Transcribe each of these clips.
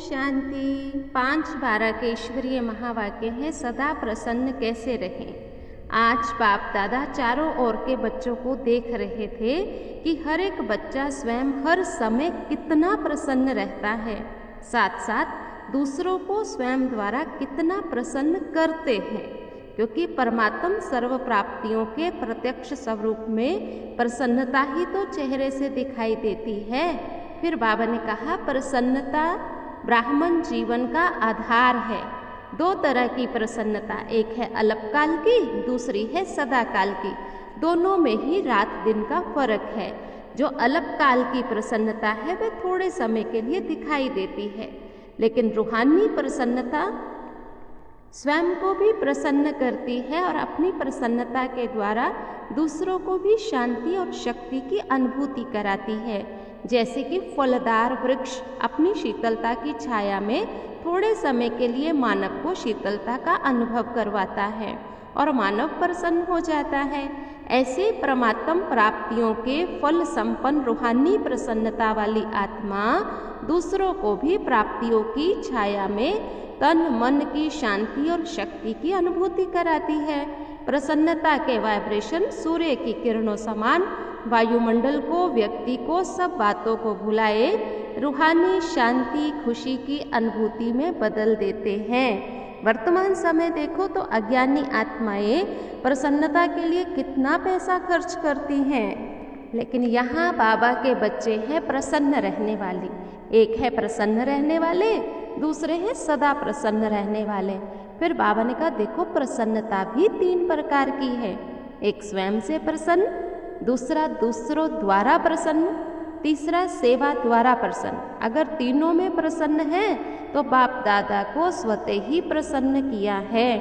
शांति। 5/12 के ईश्वरीय महावाक्य है, सदा प्रसन्न कैसे रहें। आज बाप दादा चारों ओर के बच्चों को देख रहे थे कि हर एक बच्चा स्वयं हर समय कितना प्रसन्न रहता है, साथ साथ दूसरों को स्वयं द्वारा कितना प्रसन्न करते हैं, क्योंकि परमात्म सर्व प्राप्तियों के प्रत्यक्ष स्वरूप में प्रसन्नता ही तो चेहरे से दिखाई देती है। फिर बाबा ने कहा, प्रसन्नता ब्राह्मण जीवन का आधार है। 2 तरह की प्रसन्नता, एक है अल्पकाल की, दूसरी है सदा काल की। दोनों में ही रात दिन का फर्क है। जो अल्पकाल की प्रसन्नता है वह थोड़े समय के लिए दिखाई देती है, लेकिन रूहानी प्रसन्नता स्वयं को भी प्रसन्न करती है और अपनी प्रसन्नता के द्वारा दूसरों को भी शांति और शक्ति की अनुभूति कराती है। जैसे कि फलदार वृक्ष अपनी शीतलता की छाया में थोड़े समय के लिए मानव को शीतलता का अनुभव करवाता है और मानव प्रसन्न हो जाता है। ऐसे परमात्म प्राप्तियों के फल संपन्न रूहानी प्रसन्नता वाली आत्मा दूसरों को भी प्राप्तियों की छाया में तन मन की शांति और शक्ति की अनुभूति कराती है। प्रसन्नता के वाइब्रेशन सूर्य की किरणों समान वायुमंडल को, व्यक्ति को, सब बातों को भुलाए रूहानी शांति खुशी की अनुभूति में बदल देते हैं। वर्तमान समय देखो तो अज्ञानी आत्माएं प्रसन्नता के लिए कितना पैसा खर्च करती हैं, लेकिन यहाँ बाबा के बच्चे हैं प्रसन्न रहने वाले। एक है प्रसन्न रहने वाले, दूसरे हैं सदा प्रसन्न रहने वाले। फिर बाबा ने कहा, देखो प्रसन्नता भी 3 प्रकार की है। एक स्वयं से प्रसन्न, दूसरा दूसरों द्वारा प्रसन्न, तीसरा सेवा द्वारा प्रसन्न। अगर तीनों में प्रसन्न है तो बाप दादा को स्वतः ही प्रसन्न किया है,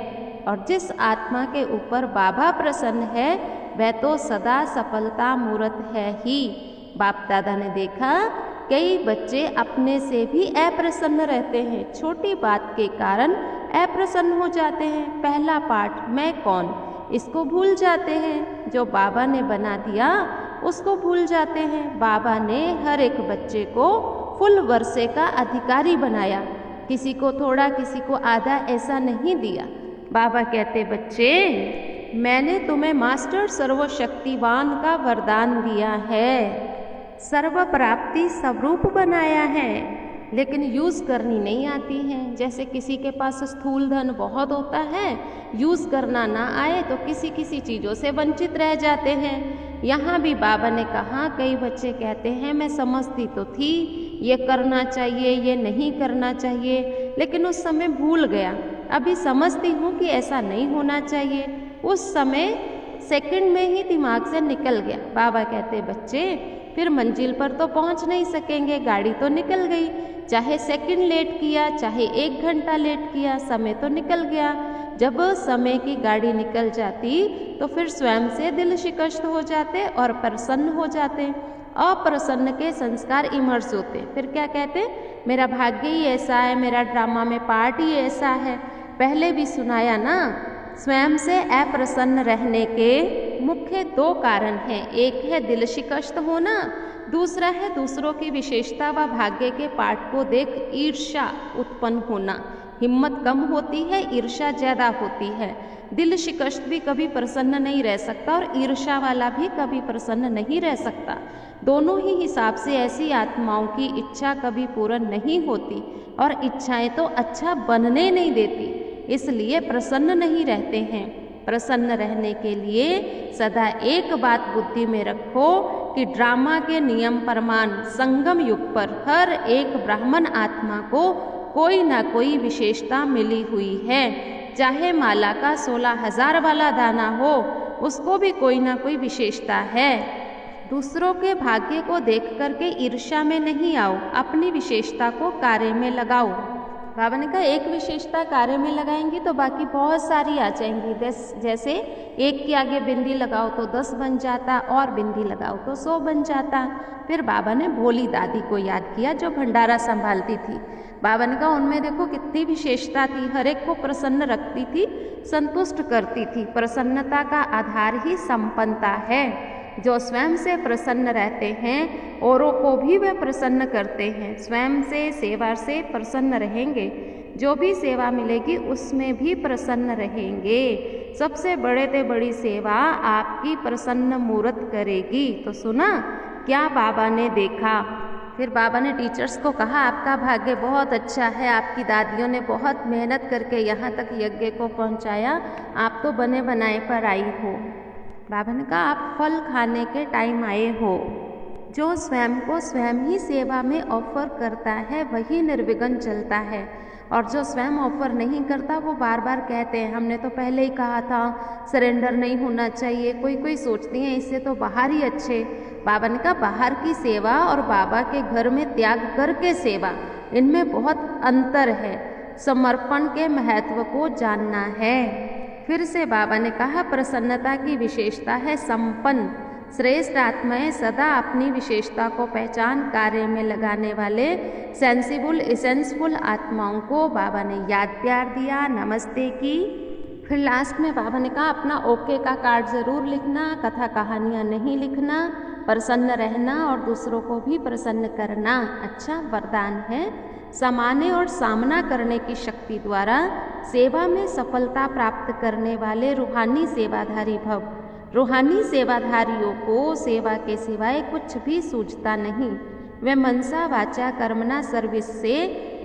और जिस आत्मा के ऊपर बाबा प्रसन्न है वह तो सदा सफलता मूर्त है ही। बाप दादा ने देखा कई बच्चे अपने से भी अप्रसन्न रहते हैं, छोटी बात के कारण अप्रसन्न हो जाते हैं। पहला पाठ मैं कौन, इसको भूल जाते हैं। जो बाबा ने बना दिया उसको भूल जाते हैं। बाबा ने हर एक बच्चे को फुल वर्षे का अधिकारी बनाया, किसी को थोड़ा किसी को आधा ऐसा नहीं दिया। बाबा कहते, बच्चे मैंने तुम्हें मास्टर सर्वशक्तिवान का वरदान दिया है, सर्व प्राप्ति स्वरूप बनाया है, लेकिन यूज़ करनी नहीं आती है। जैसे किसी के पास स्थूल धन बहुत होता है, यूज़ करना ना आए तो किसी किसी चीज़ों से वंचित रह जाते हैं। यहाँ भी बाबा ने कहा, कई बच्चे कहते हैं मैं समझती तो थी ये करना चाहिए, ये नहीं करना चाहिए, लेकिन उस समय भूल गया। अभी समझती हूँ कि ऐसा नहीं होना चाहिए, उस समय सेकंड में ही दिमाग से निकल गया। बाबा कहते, बच्चे फिर मंजिल पर तो पहुंच नहीं सकेंगे, गाड़ी तो निकल गई। चाहे सेकंड लेट किया, चाहे 1 घंटा लेट किया, समय तो निकल गया। जब समय की गाड़ी निकल जाती तो फिर स्वयं से दिल शिकस्त हो जाते और प्रसन्न हो जाते। अप्रसन्न के संस्कार इमर्स होते, फिर क्या कहते, मेरा भाग्य ही ऐसा है, मेरा ड्रामा में पार्ट ही ऐसा है। पहले भी सुनाया ना, स्वयं से अप्रसन्न रहने के मुख्य 2 कारण हैं। एक है दिल शिकस्त होना, दूसरा है दूसरों की विशेषता व भाग्य के पाठ को देख ईर्ष्या उत्पन्न होना। हिम्मत कम होती है, ईर्ष्या ज़्यादा होती है। दिल शिकस्त भी कभी प्रसन्न नहीं रह सकता और ईर्ष्या वाला भी कभी प्रसन्न नहीं रह सकता। दोनों ही हिसाब से ऐसी आत्माओं की इच्छा कभी पूर्ण नहीं होती और इच्छाएं तो अच्छा बनने नहीं देती, इसलिए प्रसन्न नहीं रहते हैं। प्रसन्न रहने के लिए सदा एक बात बुद्धि में रखो कि ड्रामा के नियम प्रमाण संगम युग पर हर एक ब्राह्मण आत्मा को कोई ना कोई विशेषता मिली हुई है। चाहे माला का 16,000 वाला दाना हो, उसको भी कोई ना कोई विशेषता है। दूसरों के भाग्य को देख करके ईर्ष्या में नहीं आओ, अपनी विशेषता को कार्य में लगाओ। बाबा ने कहा, एक विशेषता कार्य में लगाएंगी तो बाकी बहुत सारी आ जाएंगी। जैसे एक के आगे बिंदी लगाओ तो 10 बन जाता, और बिंदी लगाओ तो 100 बन जाता। फिर बाबा ने भोली दादी को याद किया जो भंडारा संभालती थी। बाबा ने कहा, उनमें देखो कितनी विशेषता थी, हर एक को प्रसन्न रखती थी, संतुष्ट करती थी। प्रसन्नता का आधार ही संपन्नता है। जो स्वयं से प्रसन्न रहते हैं औरों को भी वे प्रसन्न करते हैं। स्वयं से, सेवा से प्रसन्न रहेंगे, जो भी सेवा मिलेगी उसमें भी प्रसन्न रहेंगे। सबसे बड़े से बड़ी सेवा आपकी प्रसन्न मूर्त करेगी। तो सुना क्या बाबा ने देखा। फिर बाबा ने टीचर्स को कहा, आपका भाग्य बहुत अच्छा है, आपकी दादियों ने बहुत मेहनत करके यहाँ तक यज्ञ को पहुँचाया, आप तो बने बनाए पर आई हो। बाबा ने कहा, आप फल खाने के टाइम आए हो। जो स्वयं को स्वयं ही सेवा में ऑफर करता है वही निर्विघ्न चलता है, और जो स्वयं ऑफर नहीं करता वो बार बार कहते हैं हमने तो पहले ही कहा था, सरेंडर नहीं होना चाहिए। कोई कोई सोचती हैं इससे तो बाहर ही अच्छे। बाबा ने कहा, बाहर की सेवा और बाबा के घर में त्याग करके सेवा, इनमें बहुत अंतर है। समर्पण के महत्व को जानना है। फिर से बाबा ने कहा, प्रसन्नता की विशेषता है संपन्न। श्रेष्ठ आत्माएं सदा अपनी विशेषता को पहचान कार्य में लगाने वाले सेंसिबल एसेंसफुल आत्माओं को बाबा ने याद प्यार दिया, नमस्ते की। फिर लास्ट में बाबा ने कहा, अपना ओके का कार्ड ज़रूर लिखना, कथा कहानियाँ नहीं लिखना, प्रसन्न रहना और दूसरों को भी प्रसन्न करना अच्छा वरदान है। समाने और सामना करने की शक्ति द्वारा सेवा में सफलता प्राप्त करने वाले रूहानी सेवाधारी भव। रूहानी सेवाधारियों को सेवा के सिवाय कुछ भी सूझता नहीं। वे मनसा वाचा कर्मणा सर्विस से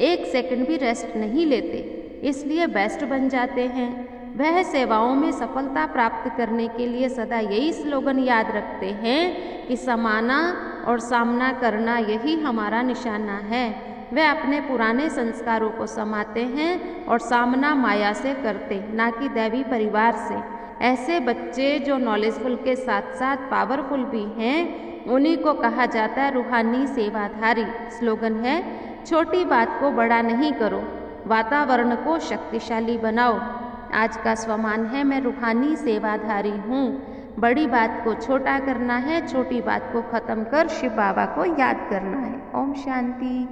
एक सेकंड भी रेस्ट नहीं लेते, इसलिए बेस्ट बन जाते हैं। वह सेवाओं में सफलता प्राप्त करने के लिए सदा यही स्लोगन याद रखते हैं कि समाना और सामना करना यही हमारा निशाना है। वे अपने पुराने संस्कारों को समाते हैं और सामना माया से करते, ना कि दैवी परिवार से। ऐसे बच्चे जो नॉलेजफुल के साथ साथ पावरफुल भी हैं, उन्हीं को कहा जाता है रूहानी सेवाधारी। स्लोगन है, छोटी बात को बड़ा नहीं करो, वातावरण को शक्तिशाली बनाओ। आज का स्वमान है, मैं रूहानी सेवाधारी हूँ। बड़ी बात को छोटा करना है, छोटी बात को खत्म कर शिव बाबा को याद करना है। ओम शांति।